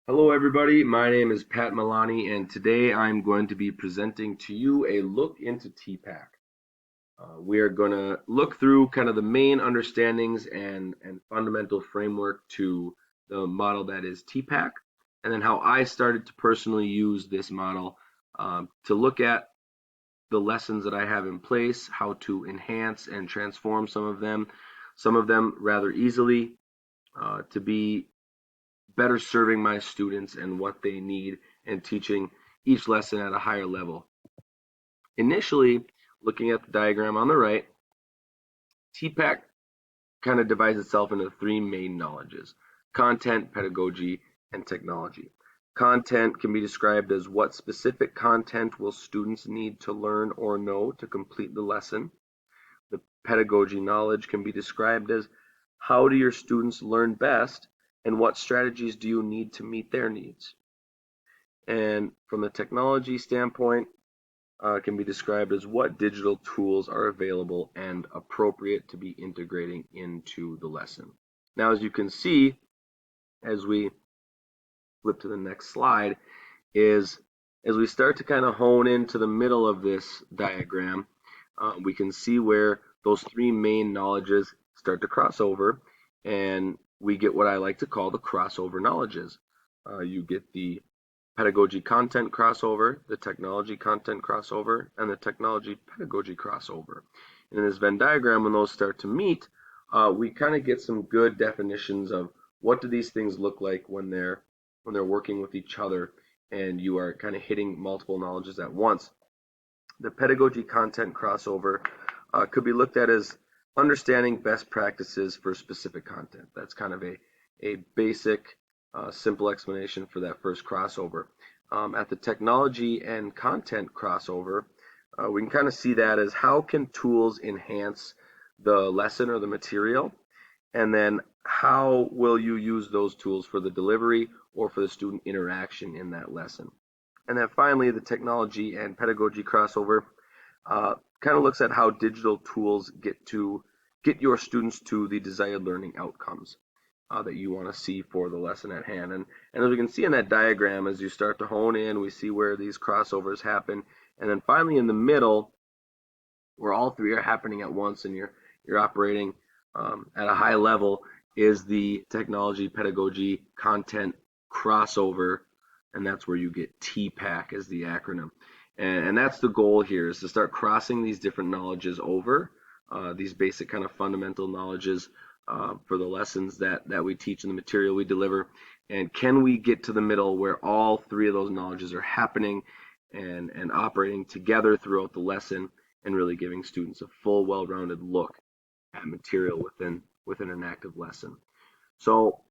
Hello everybody, my name is Pat Milani and today I'm going to be presenting to you a look into TPAC. We are going to look through kind of the main understandings and fundamental framework to the model that is TPAC, and then how I started to personally use this model to look at the lessons that I have in place, how to enhance and transform some of them rather easily to be better serving my students and what they need and teaching each lesson at a higher level. Initially, looking at the diagram on the right, TPAC kind of divides itself into three main knowledges: content, pedagogy, and technology. Content can be described as what specific content will students need to learn or know to complete the lesson. The pedagogy knowledge can be described as how do your students learn best and what strategies do you need to meet their needs. And from the technology standpoint, can be described as what digital tools are available and appropriate to be integrating into the lesson. Now, as you can see, as we flip to the next slide, is as we start to kind of hone into the middle of this diagram, we can see where those three main knowledges start to cross over, and we get what I like to call the crossover knowledges. You get the pedagogy content crossover, the technology content crossover, and the technology pedagogy crossover. And in this Venn diagram, when those start to meet, we kind of get some good definitions of what do these things look like when they're working with each other and you are kind of hitting multiple knowledges at once. The pedagogy content crossover could be looked at as understanding best practices for specific content. That's kind of a basic, simple explanation for that first crossover. At the technology and content crossover, we can kind of see that as how can tools enhance the lesson or the material, and then how will you use those tools for the delivery or for the student interaction in that lesson. And then finally, the technology and pedagogy crossover kind of looks at how digital tools get your students to the desired learning outcomes that you want to see for the lesson at hand. And as we can see in that diagram, as you start to hone in, we see where these crossovers happen. And then finally in the middle, where all three are happening at once and you're operating at a high level, is the technology, pedagogy, content crossover, and that's where you get TPAC as the acronym. And that's the goal here, is to start crossing these different knowledges over, these basic kind of fundamental knowledges for the lessons that we teach and the material we deliver. And can we get to the middle where all three of those knowledges are happening and operating together throughout the lesson and really giving students a full, well-rounded look at material within an active lesson. So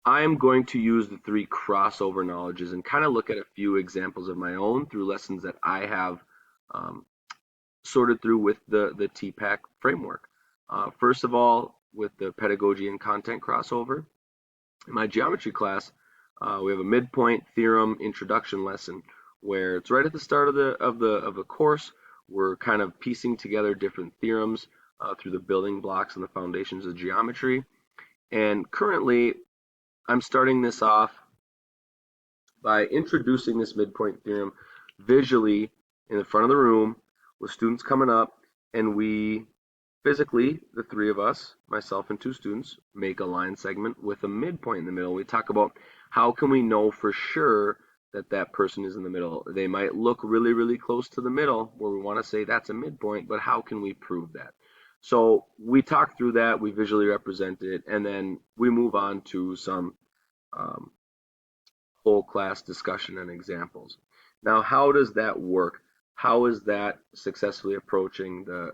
I'm going to use the three crossover knowledges and kind of look at a few examples of my own through lessons that I have sorted through with the TPAC framework. First of all, with the pedagogy and content crossover, in my geometry class, we have a midpoint theorem introduction lesson where it's right at the start of the course. We're kind of piecing together different theorems through the building blocks and the foundations of geometry. And currently, I'm starting this off by introducing this midpoint theorem visually in the front of the room with students coming up, and we physically, the three of us, myself and two students, make a line segment with a midpoint in the middle. We talk about how can we know for sure that that person is in the middle. They might look really, really close to the middle where we want to say that's a midpoint, but how can we prove that? So we talk through that, we visually represent it, and then we move on to some whole class discussion and examples. Now, how does that work? How is that successfully approaching the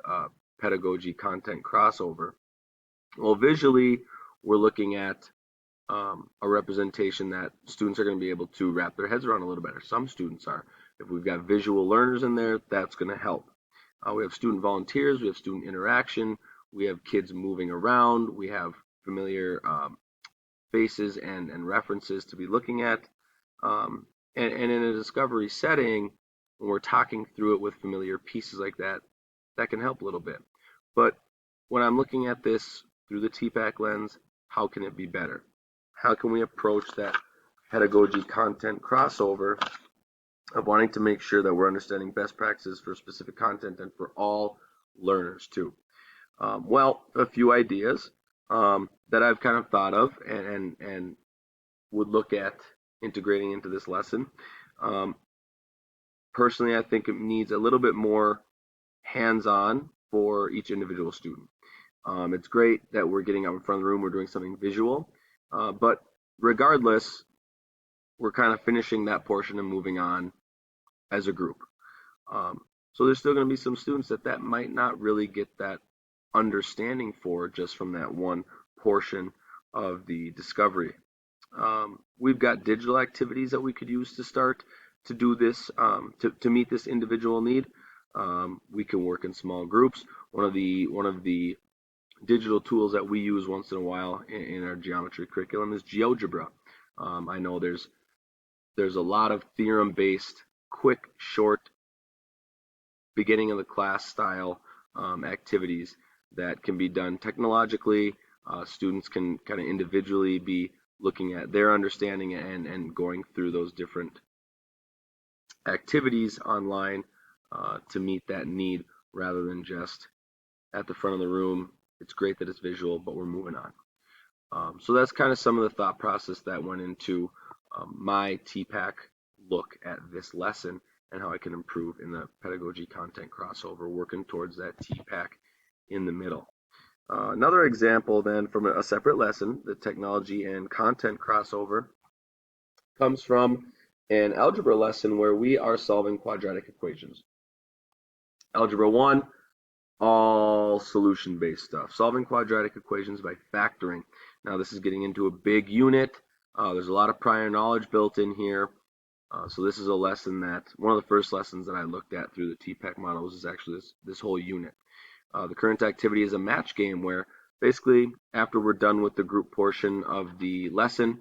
pedagogy content crossover? Well, visually, we're looking at a representation that students are going to be able to wrap their heads around a little better. Some students are. If we've got visual learners in there, that's going to help. We have student volunteers, we have student interaction, we have kids moving around, we have familiar faces and references to be looking at. And in a discovery setting, when we're talking through it with familiar pieces like that, that can help a little bit. But when I'm looking at this through the TPAC lens, how can it be better? How can we approach that pedagogy content crossover of wanting to make sure that we're understanding best practices for specific content and for all learners too. Well, a few ideas that I've kind of thought of and would look at integrating into this lesson. Personally, I think it needs a little bit more hands-on for each individual student. It's great that we're getting out in front of the room, we're doing something visual, but regardless, we're kind of finishing that portion and moving on as a group. So there's still going to be some students that might not really get that understanding for just from that one portion of the discovery. We've got digital activities that we could use to start to do this, to meet this individual need. We can work in small groups. One of the digital tools that we use once in a while in our geometry curriculum is Geogebra. I know there's a lot of theorem-based, quick, short, beginning of the class style activities that can be done technologically. Students can kind of individually be looking at their understanding and going through those different activities online to meet that need rather than just at the front of the room. It's great that it's visual, but we're moving on. So that's kind of some of the thought process that went into my TPAC look at this lesson and how I can improve in the pedagogy content crossover, working towards that TPAC in the middle. Another example then from a separate lesson, the technology and content crossover, comes from an algebra lesson where we are solving quadratic equations. Algebra 1, all solution-based stuff. Solving quadratic equations by factoring. Now this is getting into a big unit. There's a lot of prior knowledge built in here. So this is a lesson that, one of the first lessons that I looked at through the TPAC models is actually this whole unit. The current activity is a match game where basically after we're done with the group portion of the lesson,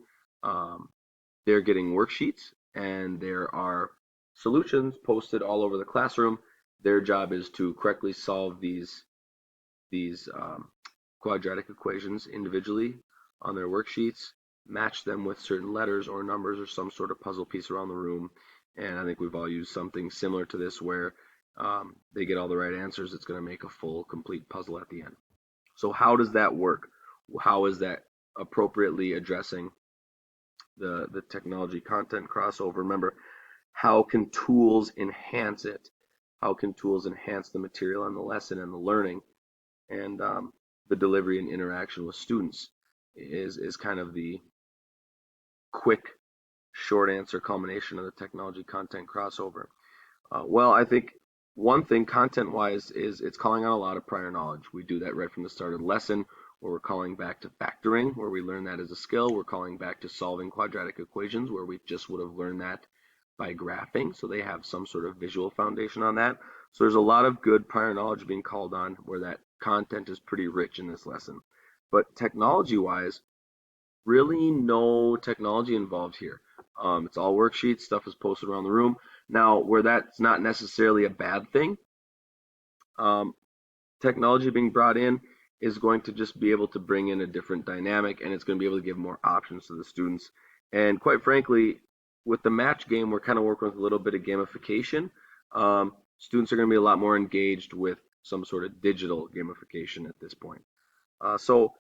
they're getting worksheets and there are solutions posted all over the classroom. Their job is to correctly solve these quadratic equations individually on their worksheets, match them with certain letters or numbers or some sort of puzzle piece around the room. And I think we've all used something similar to this where they get all the right answers. It's going to make a full, complete puzzle at the end. So how does that work? How is that appropriately addressing the technology content crossover? Remember, how can tools enhance it? How can tools enhance the material and the lesson and the learning and the delivery and interaction with students is kind of the quick, short answer culmination of the technology content crossover. Well, I think one thing content-wise is it's calling on a lot of prior knowledge. We do that right from the start of the lesson, where we're calling back to factoring, where we learn that as a skill. We're calling back to solving quadratic equations, where we just would have learned that by graphing, so they have some sort of visual foundation on that. So there's a lot of good prior knowledge being called on where that content is pretty rich in this lesson. But technology-wise, really no technology involved here. It's all worksheets, stuff is posted around the room. Now, where that's not necessarily a bad thing, technology being brought in is going to just be able to bring in a different dynamic, and it's going to be able to give more options to the students. And quite frankly, with the match game, we're kind of working with a little bit of gamification. Students are going to be a lot more engaged with some sort of digital gamification at this point. So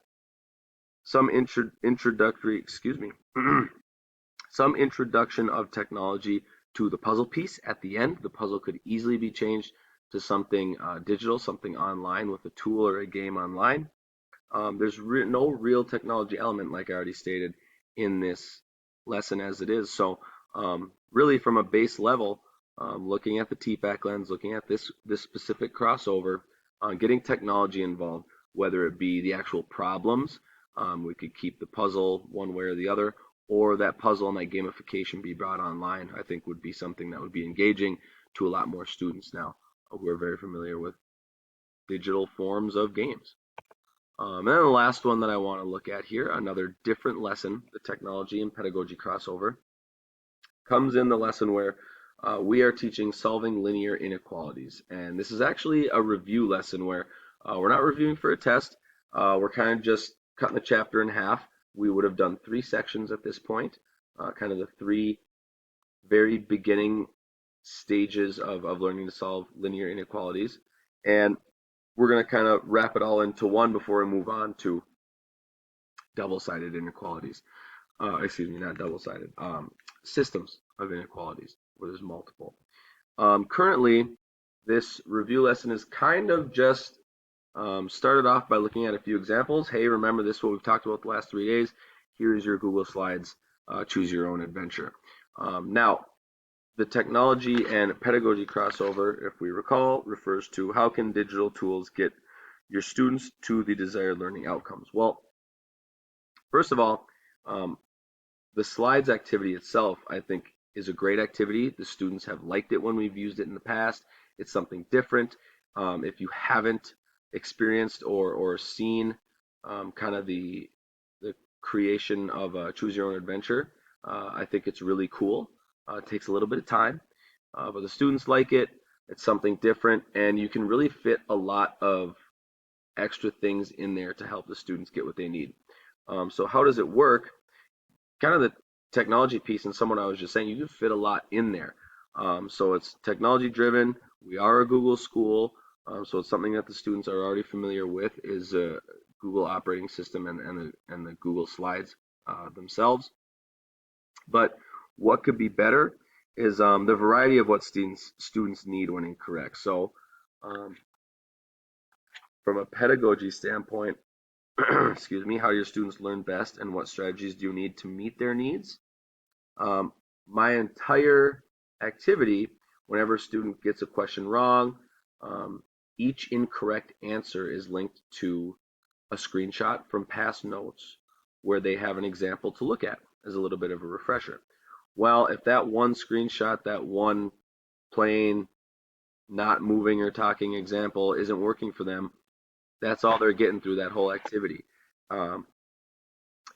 some introductory, some introduction of technology to the puzzle piece at the end. The puzzle could easily be changed to something digital, something online with a tool or a game online. There's no real technology element, like I already stated, in this lesson as it is. So really from a base level, looking at the TPAC lens, looking at this specific crossover, getting technology involved, whether it be the actual problems, we could keep the puzzle one way or the other, or that puzzle and that gamification be brought online, I think would be something that would be engaging to a lot more students now who are very familiar with digital forms of games. And then the last one that I want to look at here, another different lesson, the technology and pedagogy crossover, comes in the lesson where we are teaching solving linear inequalities. And this is actually a review lesson where we're not reviewing for a test. We're kind of just cutting the chapter in half. We would have done 3 sections at this point. kind of the three very beginning stages of learning to solve linear inequalities. And we're going to kind of wrap it all into one before we move on to double-sided inequalities. Excuse me, not double-sided. Systems of inequalities where there's multiple. Currently, this review lesson is kind of just started off by looking at a few examples. Hey, remember this is what we've talked about the last 3 days. Here's your Google Slides. Choose your own adventure. Now, the technology and pedagogy crossover, if we recall, refers to how can digital tools get your students to the desired learning outcomes. Well, first of all, the slides activity itself, I think, is a great activity. The students have liked it when we've used it in the past. It's something different. If you haven't experienced or seen kind of the creation of Choose Your Own Adventure, I think it's really cool. It takes a little bit of time, but the students like it. It's something different, and you can really fit a lot of extra things in there to help the students get what they need. So how does it work? Kind of the technology piece, and someone I was just saying, you can fit a lot in there. So it's technology driven. We are a Google school, so it's something that the students are already familiar with is a Google operating system and the Google Slides themselves. But what could be better is the variety of what students need when incorrect. So from a pedagogy standpoint, excuse me, how your students learn best and what strategies do you need to meet their needs. My entire activity, whenever a student gets a question wrong, each incorrect answer is linked to a screenshot from past notes where they have an example to look at as a little bit of a refresher. Well, if that one screenshot, that one plain not moving or talking example isn't working for them, that's all they're getting through that whole activity.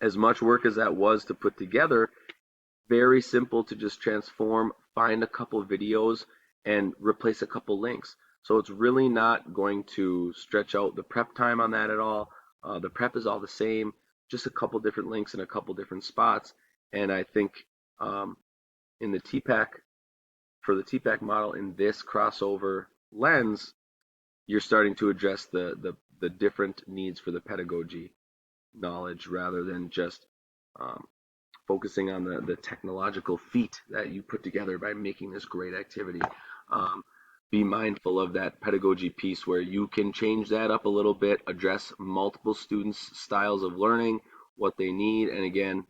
As much work as that was to put together, very simple to just transform, find a couple videos, and replace a couple links. So it's really not going to stretch out the prep time on that at all. The prep is all the same, just a couple different links in a couple different spots. And I think in the TPAC, for the TPAC model in this crossover lens, you're starting to address the different needs for the pedagogy knowledge rather than just focusing on the technological feat that you put together by making this great activity. Be mindful of that pedagogy piece where you can change that up a little bit, address multiple students' styles of learning, what they need, and again,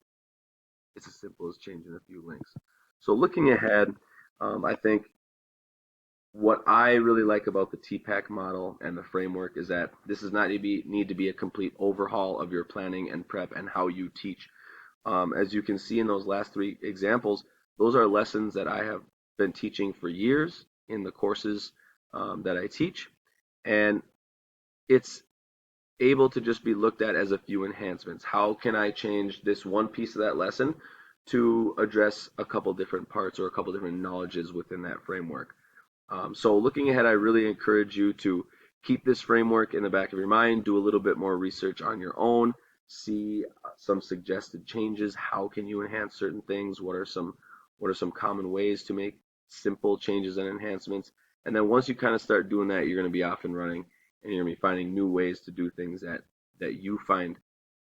it's as simple as changing a few links. So looking ahead, I think what I really like about the TPAC model and the framework is that this does not need to be a complete overhaul of your planning and prep and how you teach. As you can see in those last 3 examples, those are lessons that I have been teaching for years in the courses that I teach, and it's able to just be looked at as a few enhancements. How can I change this one piece of that lesson to address a couple different parts or a couple different knowledges within that framework? So looking ahead, I really encourage you to keep this framework in the back of your mind, do a little bit more research on your own, see some suggested changes. How can you enhance certain things? What are some common ways to make simple changes and enhancements? And then once you kind of start doing that, you're going to be off and running, and you're going to be finding new ways to do things that you find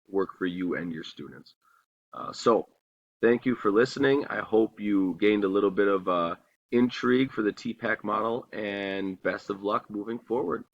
work for you and your students. So thank you for listening. I hope you gained a little bit of intrigue for the TPAC model, and best of luck moving forward.